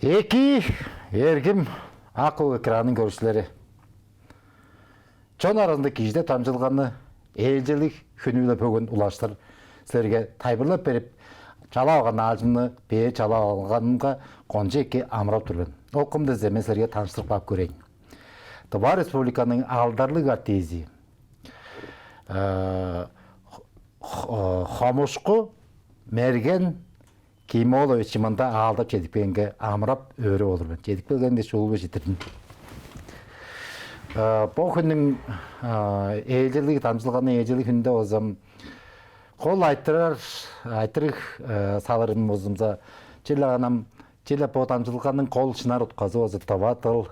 Эки эргим акыл экранын көрүүчүлөрү. Чон аразында кижиде дамчыдылганы ээлчеглиг күнүнө бөгүн улаштыр силерге тайбырлап берип, чала алган аалчымны бээ чала алганга конча эки амырап турган. Ол ким десе мен силерге тааныштырып бап көрөйүн. Тыва Республиканың алдарлык артизи Хомушку Мерген Хомушку алдап жетип келгенге амырап өрө болурмун. Жетип келгенде шулбу жетирдим. Бул күндүн ээлчеглиги дамчыдылганы ээлчеглиг күндө болсом кол айтырык салырым болсомса челеганам челе по дамчыдылганын кол шынар утказы болсо табатыл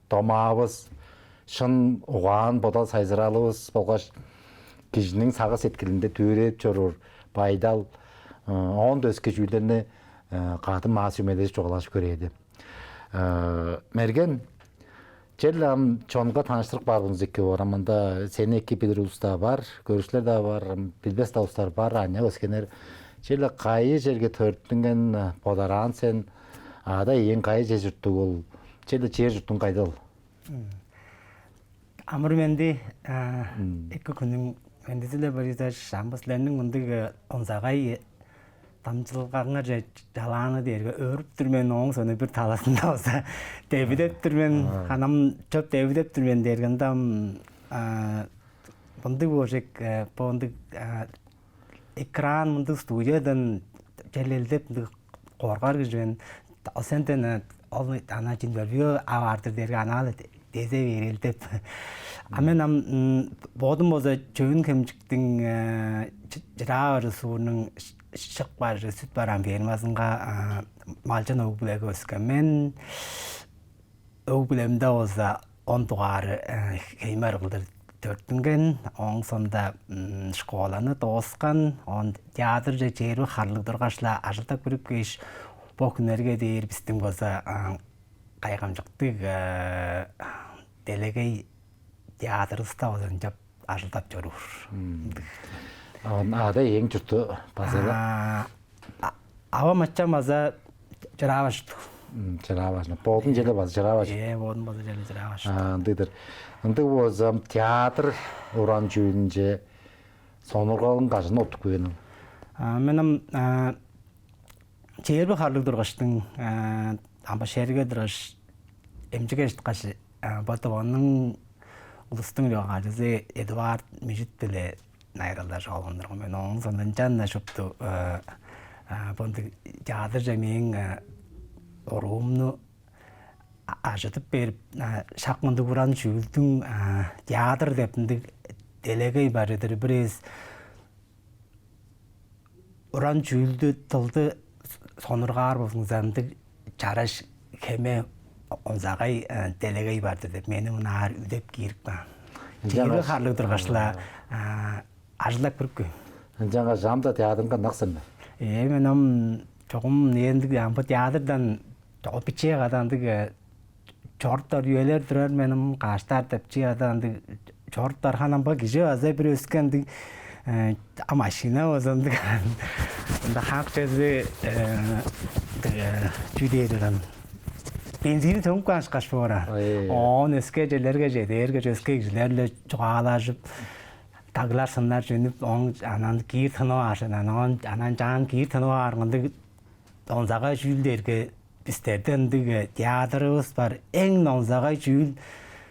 томабыз шын угаан бодал сайзыралыбыз болгоч кижинин сагы сеткилинде түйрөп чорур байдал он дөскө жүүлдерне катын маасумелешип жоголашып көрөйдү. Мерген Челлам чонго тааныштырып барбыз эки ораманда сени эки билер уста бар, көрүүчүлөр да бар, билбес да устар бар, аня өскенер. Челле кайы жерге төрттүнген подаран сен ада эң кайы жер журтту ол. Челле жер журттун кайдыл. Амыр менди эки күнүн мендизиле барыта шамбасларның мындыгы онзагай дамчыдылганга же жалааны дерге өрүп түрмен оң сону бир таласында болса дебидеп түрмен анам чөп дебидеп түрмен дергенде мындык божек бондук экран мындык студиядан желелдеп коргар кижген сентен ол ана жинбербио авартыр дерге аналы дезе берелдеп амен бодум болсо чөгүн кемчиктин жыраа суунун шық бар, сүт баран бермасынға малчан өг білегі өскен. Мен өг білемді олса 10 туғары кеймер қылдыр төрттінген, оң сонда школаны тоғысқан, он театр же жері қарлық тұрғашла ажылтап көріп кейш бұл күнерге дейір біздің болса қайғамжықтық делегей театр ұста олсан жап ажылтап жүрір. Ада ең жұртты базыла? Ава матча маза жыравашту. Жыравашту. Бодын желе базы жыравашту? Бодын базы желе жыравашту. Дыдыр. Үнді болсам театр уран жүйінже сонырғалың қажын оттық көйінің? Менім жербі қарлық дұрғаштың ама шерге дұрғаш емжіге жыт қашы баты оның ұлыстың артизи Эдуард Мижит біле найралдар жалғандырғы мен оның сондан жанна шөпту бұнды театр жәмең орумну ажытып беріп шақмынды құран жүлдің театр депінді делегей бар едір бірез уран жүлді тылды сонырғар болсыңзанды жараш кеме онзағай делегей барды деп мені ұнар үдеп кейіріп ба. Тегірі қарлық тұрғашыла ажылап көріп көй. Жаңа жамда театрынға нақсын ба? Менім жоғым ендігі ампы театрдан опиче қадандығы чорттар үйелер тұрар менім қаштар тәпче қадандығы чорттар қанампа кежі азай бір өскендігі машина өзіндігі қақ жезі жүдейдіған. Бензini tüm kaç var. On eski jellerge jederge eski jellerle çoğalaşıp taglar sanlar jönüp on anan gir tanı var. Anan can gir tanı var. Onzaga jülderge isterden dige teatrımız var. En onzaga jül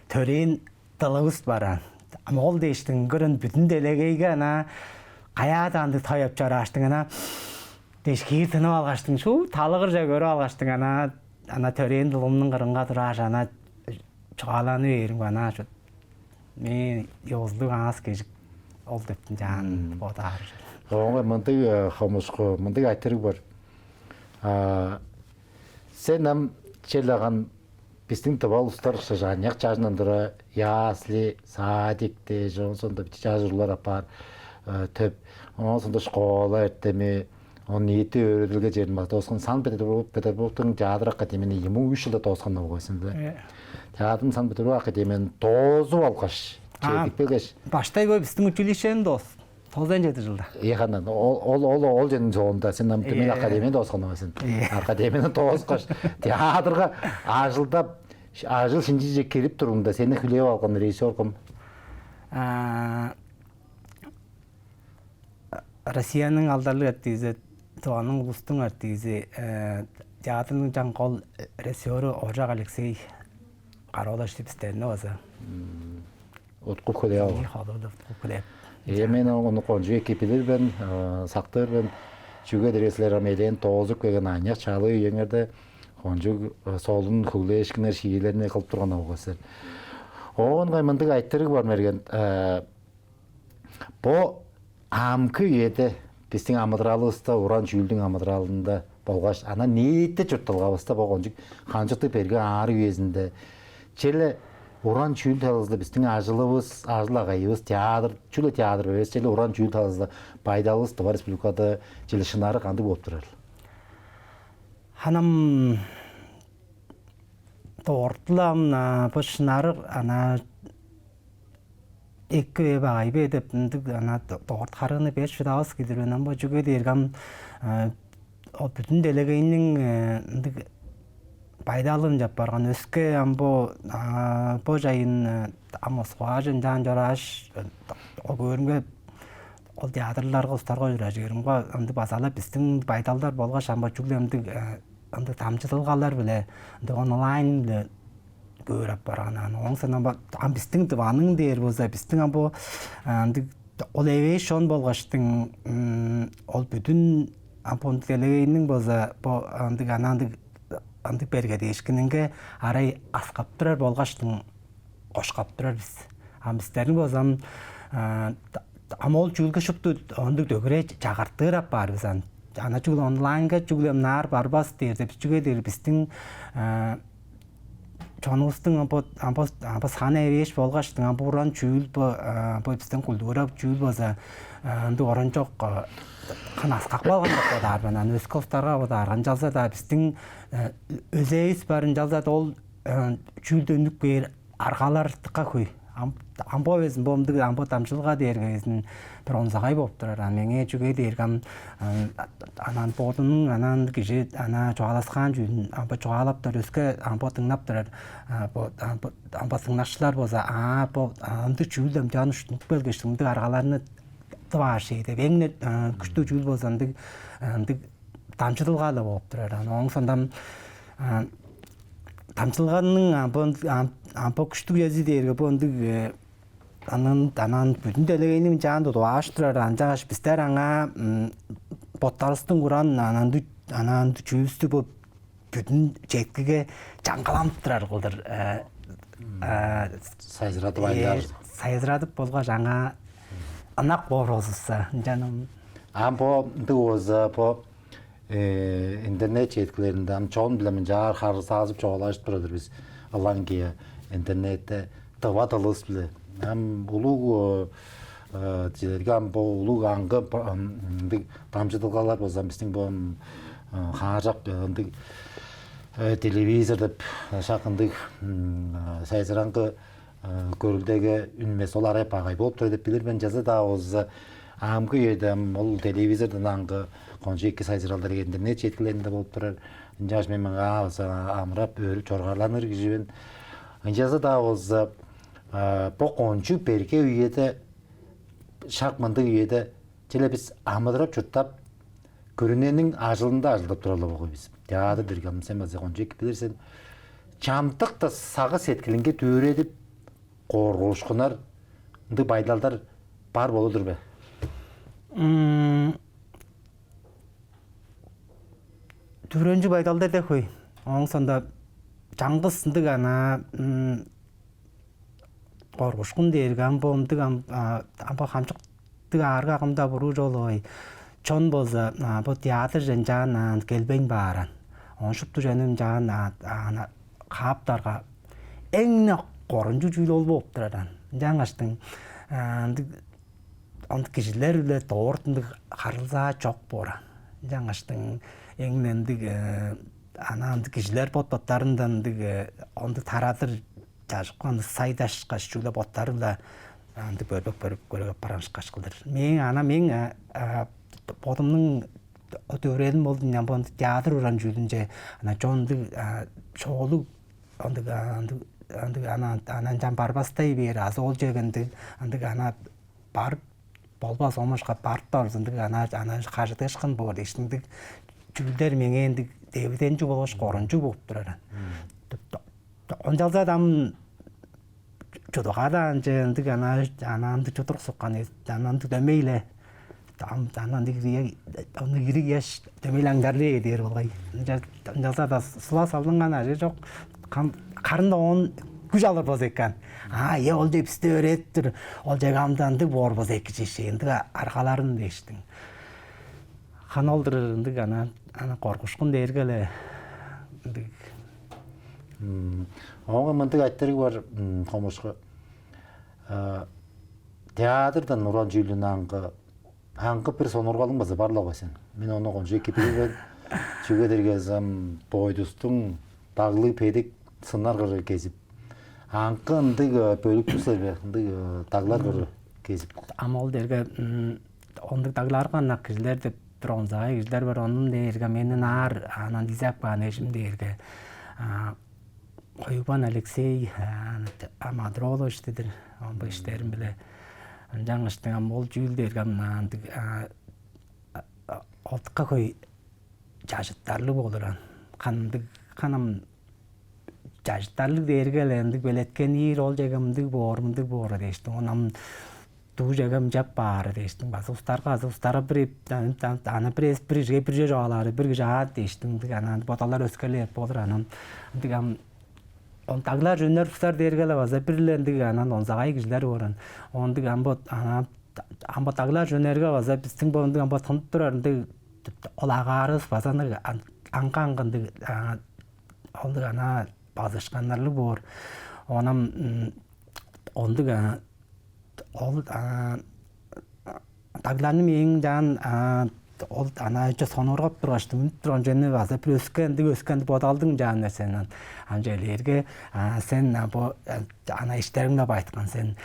tören dalımız var. Ama ol değiştin görün bütün delegeyge ana kayadan tayap çaraştın ana deş gir tanı algaştın şu talıgırca göre algaştın ana ана төрен дылымның қырынға тұра жана чуғаланы берім ғана жүр. Мен еуыздық аңыз кежік ол дептін жан бодағыр жүр. Оңғыр мұндық Хомушку, мұндық айтырық бар. Сен әм челаған біздің тұбал ұстар жаняқ жажынандыра ясли, садикте, сонда жажырлар апар, төп, сонда школа әрттеме, он ниеті өрілге жерін бақта осқан Санкт-Петербургтың театр академияны 23 жылда тоғысқанда болғайсың. Театрын Санкт-Петербург академияны тозу алғаш. Çekik belgeş. Başta bu bizim училищенин дос. 97 жылда. Яханан ол жердің жолында сен төмен академияда оқыған сен. Академияны тоғызқаш театрға ажылдап ажыл шинжиже келіп тұрғанда сені хүлеп алған режиссер кім? Россияның алдарлы артизи, Тываның улустың артизи, театрның жаңқол режиссері Оржак Алексей Қараула штипстеріне өзі. Отқу хүлеп алған. Қалуды хүлеп. Мен оны қонжу екепелер бен, сақтыр бен, жүге дәреслер амелен тоғызып кеген аңяқ чалы үйеңерді қонжу солын хүлі ешкінер шиелеріне қылып тұрған ауғасыр. Оғын ғаймындық айттырығы бар Мерген. Бұ амкы еді, біздің амыдыралы ұста, Уран жүйілдің амыдыралында болғаш, ана нейетті жұрттылға ұста бұ қанжықты берген ары үйезінде. Челі Уран чүл талызды біздің ажылыбыз, ажыл ағайыбыз, театр, чүлі театр бәйіз, челі Уран чүл талызды байдалыз Тыва Республикада челі шынары қанды болып тұрар? Ханам тоғыртылам, бұл шынары екі бағай бейдіп, тоғырт қарыны бәйіз шыдауыз кедірінен бұл жүге дергім бүтін делегейінің пайдалым жап барған өске бо жайын амосуа жан жараш көрімге ол театрларға ұстарға жүра жігерімге анды базалап біздің байдалдар болғаш амбо жүглемді анды дамчыдылгалар біле онлайн біле көріп барған оңсан біздің Тываның дейір болса біздің амбо ол эвейшон болғаштың ол бүтін амбо делегейінің болса анды берге дейшкінінге арай асқап тұрар болғаштың қошқап тұрар біз. Біздердің болсам амол жүлгі шықты онды дөгіре жағарттырап бар біз. Ана жүгіл онлайнға жүгілем нар барбас дейірді біз жүге дейір біздің чонуыстың амбос хана евеш болғаштың амбуран жүл біздің культура жүл болса анды орын жоқ қан асқақ болғандық бодар. Өскі ұстарға бодар. Жалса да біздің өзейіс барын жалса да ол жүлді үндік бейір арғалар тұққа көй. Амбо өзін болымдығы амбо тамшылға дергізін бір онзағай болып тұрар. Менге жүге дергім анан бодының, анан кижи, ана жоғаласқан жүлін амбо жоғалаптыр, өскі амбо тыңнап тұрар. Амбо сыңнашылар болса, анды жүлдім жаны үштінік бөлгештіңді арғаларыны Тыва шейді. Веңіне күшті жүл болса, дамчыдылғалы болып тұрар. Оң сондам дамчыдылғаның ампо күшті езі дейірге бұндық анан бүтін делегейінің жаңды дуаш тұрар. Анжағаш біздер аңа боттарыстың құран ананды жүлісті бұл бүтін жеткіге жаңғаламып тұрар қылдыр. Сайзыратып айдар. Сайзыратып болға жаңа анақ борозысы жаным. Ампо дұғызы по интернет жеткілерінде чоң білемін жағар қарғы сазып жоғалашып тұрадыр біз алаңгия интернетте Тыва тылыс біле. Улуг жерге ампо улуг аңғы тамчыдылғалар болса біздің бұл қажақ телевизор деп шақындық сайзыранғы көрілдегі үнмес ол арай пағай болып тұры деп білір мен жазы да өзі амғы едім ол телевизордан аңғы қоншы екі сайзыралдар интернет жеткілерінде болып тұрар. Жаш мен амырап өріп чорғарланыр кежібен. Жазы да өзі бұл қоншы берге үйеді шақманды үйеді желе біз амыдырап жұттап көріненің ажылында ажылдап тұралы бұғы біз. Театр діргелім сен бәзі қоншы екі білірсен чамдық та сағы сеткілінге төредіп қорғошқынар байдалдар бар болудыр бе? Түренжі байдалдар да қой. Оң сонда жаңғысындық ана қорғошқын дейіргі амбомдық амба қамшықтық арғы ағымда бұру жолы ой. Чон болса бұл театр жан жағынан келбейн баран. Он шыпты жаным жағын қаптарға әңіне қорынжу жүйл ол болып тұрадан. Жаңаштың онды кешілер үлі тоғыртындық қарылза жоқ боран. Жаңаштың әңнендік ананды кешілер ботбаттарындан онды таратыр жашыққанды сайдашқа шүлі боттарылы анды бөлөп көрөп барамыш кашкылдыр. Мен бодумдун өтөөрөдүм болду мен бу театр уран жүлүнже ана чонду чоолу анан жан барбастай бер азы ол жегенди андык ана барып болбас омошка барып барсындык ана кажытышкан боор иштиндик жүлдер меңендик дебиденчи болош корунчу болуп турар. Онжалса дам чудугада анчындык ананды чутук суккан ананды дөмейле ананды кири яш дөмейлаңдарлы дер болбай. Онжалса да сула салынган ажы жок. Карында он күч алыр болсо экен. Ол деп исте өрөттүр. Ол жагамданды боор болсо эки жешендик аркаларын дештиң. Каналдырындык ана коркушкун дергеле. Оңа мындык айттыры бар Хомушку. Театрдан уран жүйлүнө аңкы бир сонургалың базы барлыгы сен. Мен оны конжу кепилген чүгедергезем бойдустун дагылы педик сынар кыры кезип. Аңкы ындык бөлүк түсөлбө, ындык таглар кыры кезип. Амол дерге ондук тагларга накыжлар деп бронза кижлер бар онун дерге менин анан дизак баан эшим дерге. Коюбан Алексей Амадроло иштедир. Он бу иштерин биле. Жаңыштың амол жүлдерге отка кой жажыттарлы болуран. Канам жажыттарлы дергеле эндик белеткен ир ол жегемдик боору дештиң. Онам туу жегем жап баары дештиң. Устарга бир ана бир жогалары бир жаат дештиң. Анан боталар өскөлөп болур анан. Он таглар жөнөр тустар дергеле база бирлендик анан онзагай кижлер баран. Ондук амбот таглар жөнөргө база биздин бондук амбот тынып турар. Олагарыз базаны аңкаңгындык ондук ана базышканнарлы боор. Онам ондук ол тагларны мен жан ол ана соноргоп тургаштым. Турган жөнү база бир өскөндү бодалдың жан нерсенен. Анжелерге сен ана иштериңде байткан сен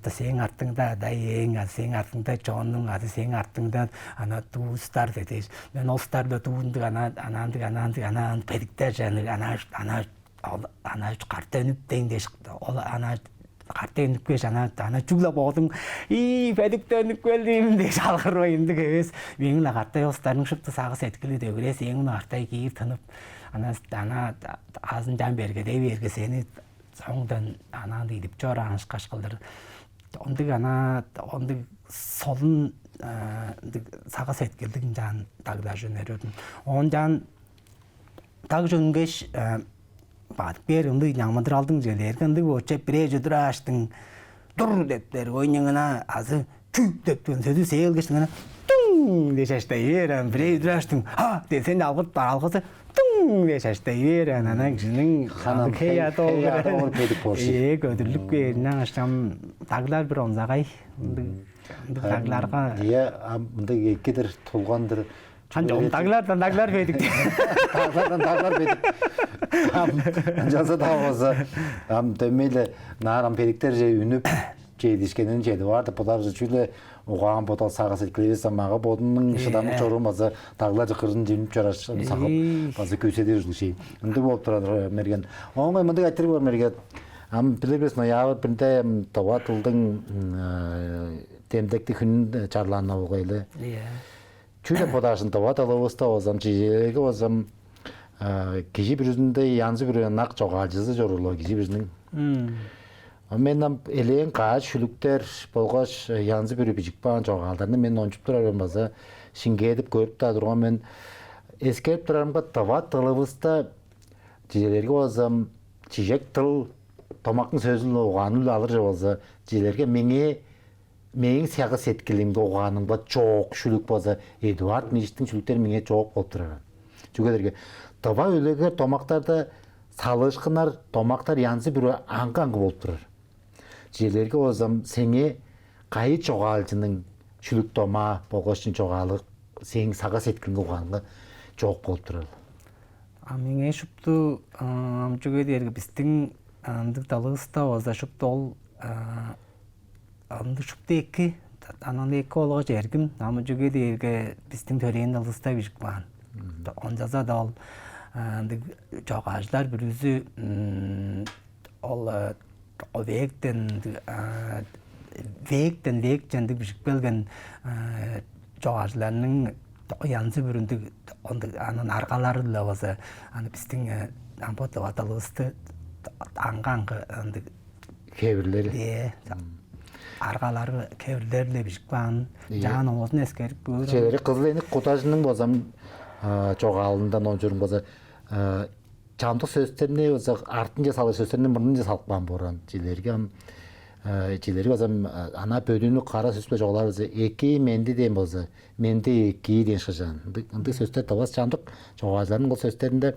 сен артыңда дайың, сен артыңда чоонуң, сен артыңда ана туустар деди. Мен ол старда туунду анан педиктер жаны ана картөнүп дейдеш. Ол ана картөнүп кеш ана чугла болдум. Педиктөнүп келдим деш алгырбай эндик эмес. Менин картай остарың шыпты сагы сеткили дөгүрөс эң картай кийип тынып ана азын жан берге сени соңдан анан дейип чораңыш кашкылдыр. Ондук солун сага сеткилдик жан тагда жөнөрөдүм. Он жан так жөнгөш бат беримди жаңмадыр алдың желерге ындык очеп бире жудураштың дур дептер ойныңына азы чүп дептен сөзү сейилгештиңана туң дешаштай берем бире жудураштың десен алгып алгысы туң дешаштай берем анан кишинин кея толгор педик болчу. Көдүрлүк беринен аштам таглар бир онзагай ындык тагларга мындык экидир тулгандыр. Таглар педик. Таглар педик. Жаза да болса, дөмейле нарам педиктер же үнүп жейдишкенин жейди барды. Будар жүлө уган ботал сага сеткилебесем мага бодунун шыдамы чорумаса таглар жакырын жемип жараш сагып базы көсөдө жүрүши. Ынды болуп турат Мерген. Оңой мындык айтыр бар Мерген. Билебиз ноябрь биринде Тыва тылдын темдекти күнүн чарланына болгойлу. Чүле подашын Тыва тылыбызда озам жежеге озам кижи бирүзүндө янзы бир нак жок аалчызы жоруло кижи бирүзүнүн. Мен элең каач шүлүктер болгоч янзы бир бижик баан жок алдарны мен ончуп турарым база шингедип көрүп та турган мен эскерип турарымга Тыва тылыбызда жежелерге озам чижек тыл томактын сөзүн уганып алыр же болсо жежелерге меңин сага сеткилимди уганымга жок шүлүк болсо Эдуард Миштин шүлүктери меңе жок болуп турар. Жүгөдөргө Тыва өлөгөр томактарда салышкынар томактар янзы бир аңкы болуп турар. Жерлерге озам сеңе кайы чогаалчынын шүлүк тома болгоштун чогаалык сең сага сеткилимди уганымга жок болуп турар. Меңе шупту жүгөдөргө биздин андык талыста оза шупту ол Анды шуптеки, анан эки олго жергим, намы жүгө дерге биздин төрейин алыста бишик баан. Онжаза да ол жоғажлар бір өзі ол вектен жандық бішік белген жоғажларының янсы бүрінді анын арқалары лавазы біздің ампоты ваталығысты аңғаңғы кебірлері арқалары кебірлерді бішік баан жағын оғызын әскеріп көрі Şeyleri kızılayını kutacının bozam çoğalından oncurum boza çantık sözlerini boza artınca salı sözlerini burnunca salkman boran cileri bozam ana bölünü kara sözle çoğalar boza eki mendi deyim boza mendi eki deyin şajan ındık sözler tavas çantık çoğalların o sözlerinde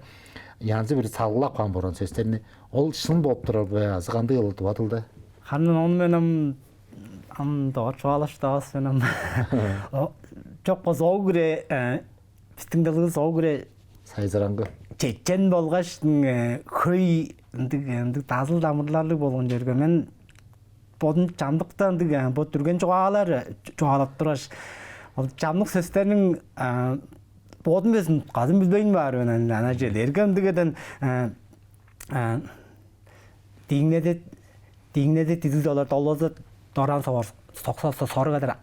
yansı bir salgılakman boran sözlerini ol şın bolup durar be azıqandı yıldı batıldı Hanım onu benim anda çoğalaştağız benim çok fazla o göre біздің дылғыз о көре сайзыраңғы чечен болғаштың көй тазыл дамырларлы болған жерге мен бодын жамдықтан бод түрген жоғалап тұраш ол жамдық сөздерінің бодын безін қазым білбейін бар ана жерлерген дегеден дегнеде тізіл олар толозы торан соқсасы сорғадыр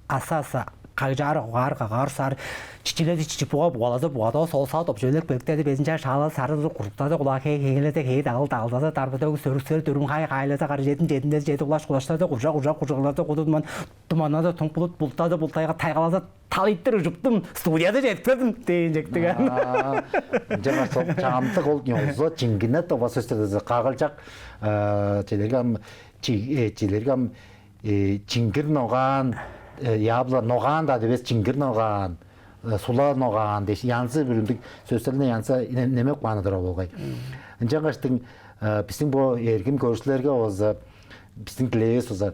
асасы қағжары ғар сары чичиледи чичип буғада сол саат обжөлек бектеди безинче шалы сары куруктады кулакей кегеледе кей дагылдады тарбыдагы сөрүксөр түрүн кайласа кар жетинде жети кулаш кулаштады кужагларды кудуман туманада туңкулут бултайга тайгаласа талыйттыр жуптум студияда жеткизdim дейин жектиген жана сол чамтык ол нёзо чиңгине тоба сөздөрдө кагылчак желергам чиңгир ноган ябла ноган да дебес чиңгир ноган сула ноган деш янсы бүрүндүк сөздөрүнө янса немек маанадыр болгой жаңгаштын биздин бу эрким көрүүчүлөргө оза биздин тилебиз оза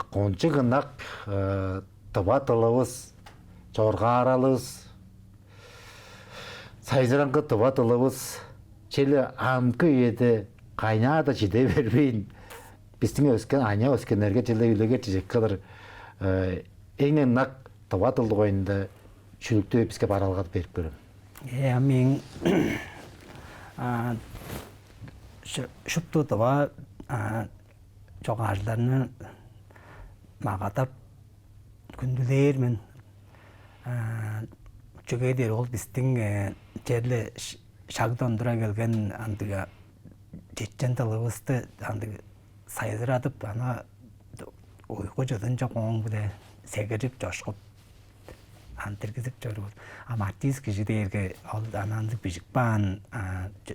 кончу гынак тыба тылыбыз чоргаралыбыз сайзыраңкы тыба тылыбыз челе амкы эди кайнада жиде бербейин биздин өскөн аня өскөнлөргө жылы үйлөгө жижек кылыр эңнен нак тыба тылды коюнда чүлүктүү бизге баралгат берип көрөм. Мен шупту тыба жоғажларны мағатап күндүлер мен чөгедер ол биздин жерле шагдондура келген андыга жетчен тылыбызды андыга сайдыратып ана ойго жодунча коң биле сегирип жошкуп антиргизип жүрүп артизи кижи дээрге ал ананды бижик баан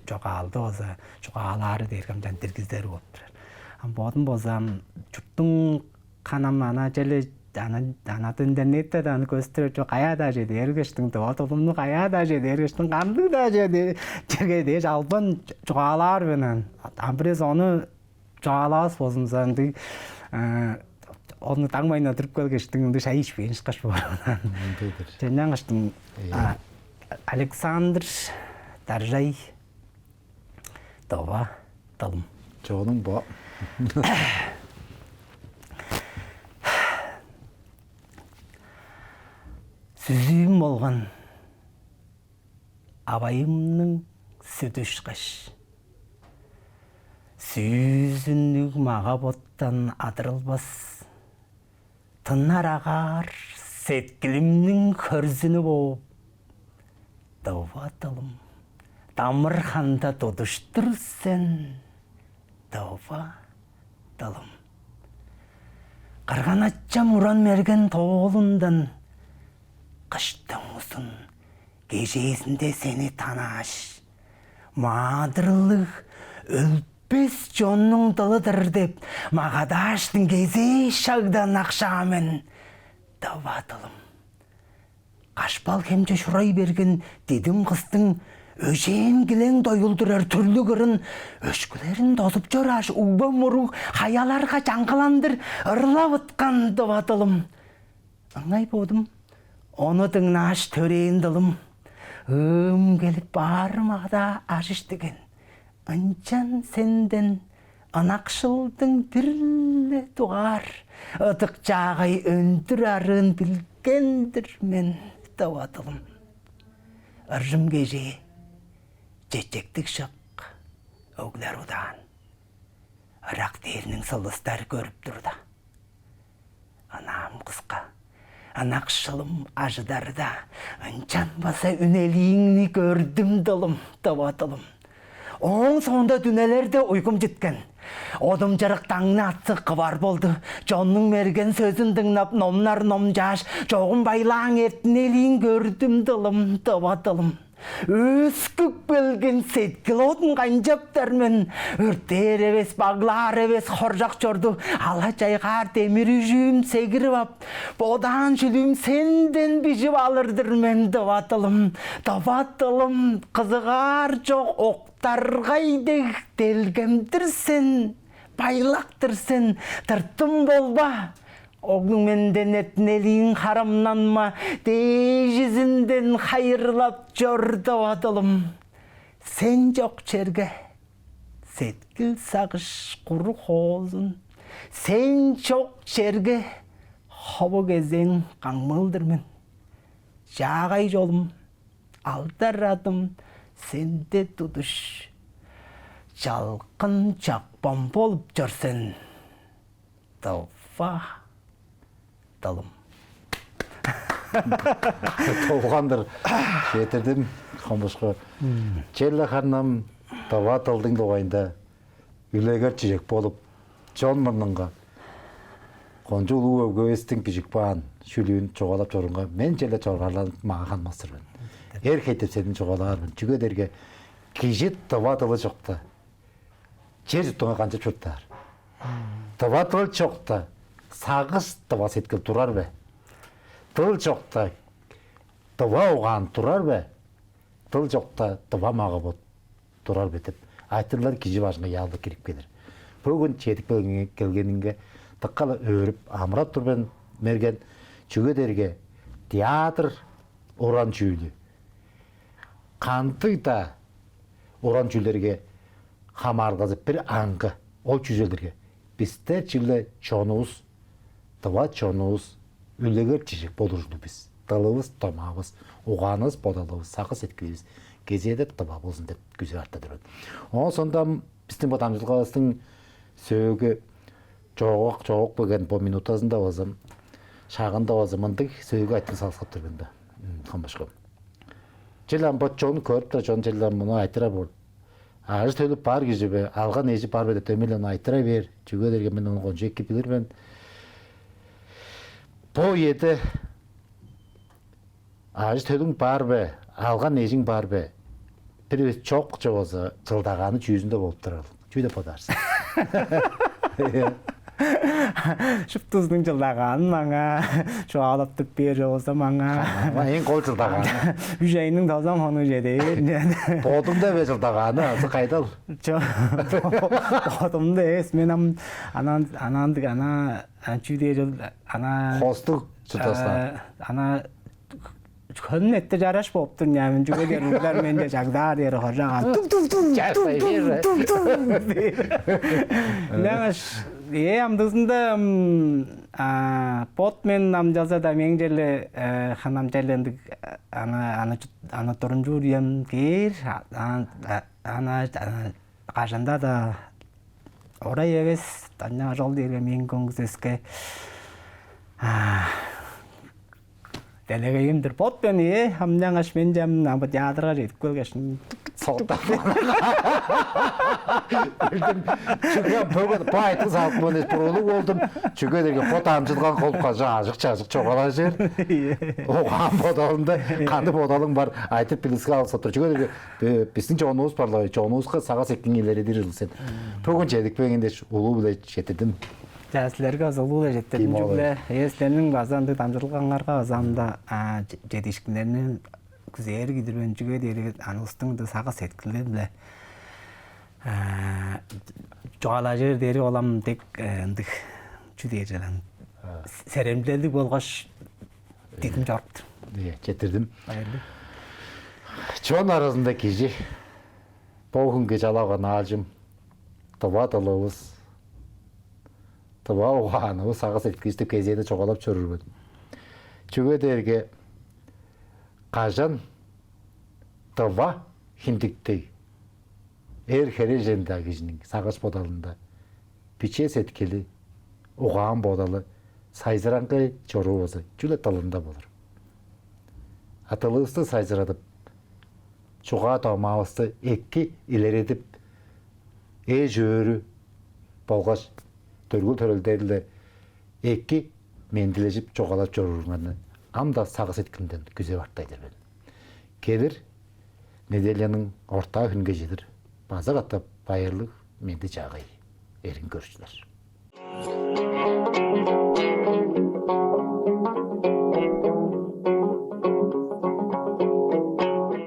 жогаалды болсо жогаалары дээргем жантиргиздер болуптур бодун болсам жуптун канам ана желе анатын интернетте аны көстөрүп каяда же дээргештин толумну каяда же дээргештин кандыда же жерге деш албан жогаалар менен амбрез аны жогаалабыз болсунсанды onu tangmayına oturup gelgeçtin de şey içmeyin çıkış bu. Cennet açtım. Alexander Darjay Tova Talım. Çoğunun bu. Süzüğüm olgan abayımның südüş kış. Süzünlük mağa bottan adırılbas. Тынар ағар сеткілімнің көрзіні болып, дауа тылым, дамыр ханда тодыштыр сен, дауа тылым. Қырған атчам ұран мерген тоғылындан, қыштың ұсын, кежесінде сені танаш, мадырлық өлп Біз жонның дылыдыр деп, мағадаштың кезей шағдан ақшамен даватылым. Қашпал кемче шұрай берген дедім қыстың өжен келең дойылдырар түрлі кырын, өшкілерін дозып жораш, ұлба мұруқ, хаяларға жаңқыландыр, ұрлап ұтқан даватылым. Аңай бодым, оны дыңнаш төрейін дылым, келіп барым ағда ашыштыген. Анчан сенден Анақшылдың бірлі туғар, ұтық жағай өндір арын білгендір мен таватылым. Ыржым кеже, жетектік шық, өглер ұдан. Арақ терінің сылыстар көріп тұрда. Анам қысқа, анақшылым ажыдарда, анчан баса үнелейіңні көрдім дылым, таватылым. Оң соңында дүнелерде ұйқым жеткен. Одым жарықтаңны атсы қывар болды. Жонның мерген сөзін дыңнап, номнар номжаш, жоғын байлаң ертінелейін көрдім дылым, таватылым. Өскік белген сеткіл отын қанжаптармен, өрттер евес, бағлар евес, хоржақ жорду, ала жайғар темір үйжім сегіріп ап, бодан жүлім сенден бежіп алырдырмен, таватылым, қызығар жоқ оқтарғайдық, делгемдірсен, байлақтырсен, тырттым болба. Оғның менден етнелейін харамнан ма, дейжізінден хайырлап жорды адылым. Сен жоқ черге, сеткіл сағыш құры қозын. Сен жоқ черге, хобы кезен қаңмылдырмен. Жағай жолым, алдарадым, сенде тұдыш. Жалқын жақпан болып жүрсен, тауфа. Далым. Тоғандыр жетірдім Хомушку. Челі қарнам Тыва тылдың доғайында үлегер чижек болып, жон мұрныңға. Қонжы ұлу өгөстің пижік баған шүліуін жоғалап жорынға мен челі жорғарланып маған мастырмын. Ер қейтіп седін жоғалармын. Жүгедерге кижи Тыва тылы жоқта. Жер жұттыңа қанчып жұрттар. Тыва тылы жоқта. Сағыз Тыва сеткіл тұрар бе? Тыл жоқта Тыва оған тұрар бе? Тыл жоқта Тыва маға бот тұрар бе деп. Айтырлар кижи башыңа ялды керіп келір. Бөгүн четік келгенінге тыққалы өріп, амырап тұрбен мерген жүгедерге театр оран жүйілі. Қантыйда оран жүйілерге хамарғазып бір аңғы ол жүзелерге. Біздер жілі чонуыз, Тыва чонуыз, үлегер чижек болыржды біз. Тылыбыз, томағыз, оғаныз, бодалыбыз, сақыз еткілейбіз. Кезеді Тыва болсын деп күзі артадыр. Оң сонда біздің дамчыдылганың сөйгі жоғық бөген бұл минутасында өзім, шағында өзіміндік сөйгі айттың салысқап тұргенді. Хомушку. Желан бұт жоғын көріп тұр, жоғын желан мұны айтыра бол. Ажы төліп бар кежі бе, алған ежі бар бе, төмелен айтыра бер, жүгедерге мен оны қонжу екі білірмен. Бұл еді, ажы төлің бар бе, алған ежің бар бе, бір өз чоқ жоғызы жылдағаны жүзінде болып тұрал. Жүйді подарсың. Шыптыздың жылдағанын маңа, жоғалап түп бер жоғызы маңа. Ең қол жылдағаны. Үйжайының таузам оны жедейін. Бодымда бе жылдағаны, азы қайдал? Бодымда ес, мен анандық, чүйде жыл, Қостық жылдасынан. Ана Көнün ette jaraş bolupdur, nämen жүгө gerler mende jagdar eri horjağan. Nämeş, amdısında pot men namjaza da men jelle hanam jellendik ana turuncu diyem ker ana qajanda da oraya eves tanya jol derge men koңгүзөскө Делегейімдір бот бен хамняң аш мен жам набыт ядырға жетіп көлгешін. Солтан. Білдім, жүгеден бөгін байты салып мөнес бұрылы болдым. Жүгедерге потамжылған қолқа жазық жоғала жер. Оған бодалында қанды бодалың бар айтып біліске алысып тұр. Жүгедерге біздің жоғынуыз барлай, жоғынуызға саға сектің елері дер жылсен. Бөгін жетік бөгінде ұлы біле жетедім. Жәсілерге азылу да жеттердің жүгілі. Есленің базанды дамчыдылгаңарға азамда жетешкіндерінің күзер кедірбен жүге дері аныстыңды саға сеткілі біле. Жоғала жер дері олам тек үндік жүдер жалан. Серемділік болғаш дедім жарыптыр. Жеттердім. Чон аразында кежі. Бұл күнге жалаған алжым. Тыва тылыбыз, тыва уғаныбыз сағыз еткізді кезені çoğalап çörürбүн. Чүгө дерге қажан тыва хиндиктей эр хереженда кижинин сағыз бодалында пичес еткели уған бодалы сайзыраңқы чорубозы жүле талында болыр. Атылысты сайзырадып, чуға томабысты экки илередіп, жөрі болғаш төргіл төрөлдерді экки менділежіп жоғалап жорурғаны амда сағыз еткінден күзе бартайдыр. Келір, неделяның орта күнге жедір. Базы қаттап байырлық менді жағай ерін көршілер.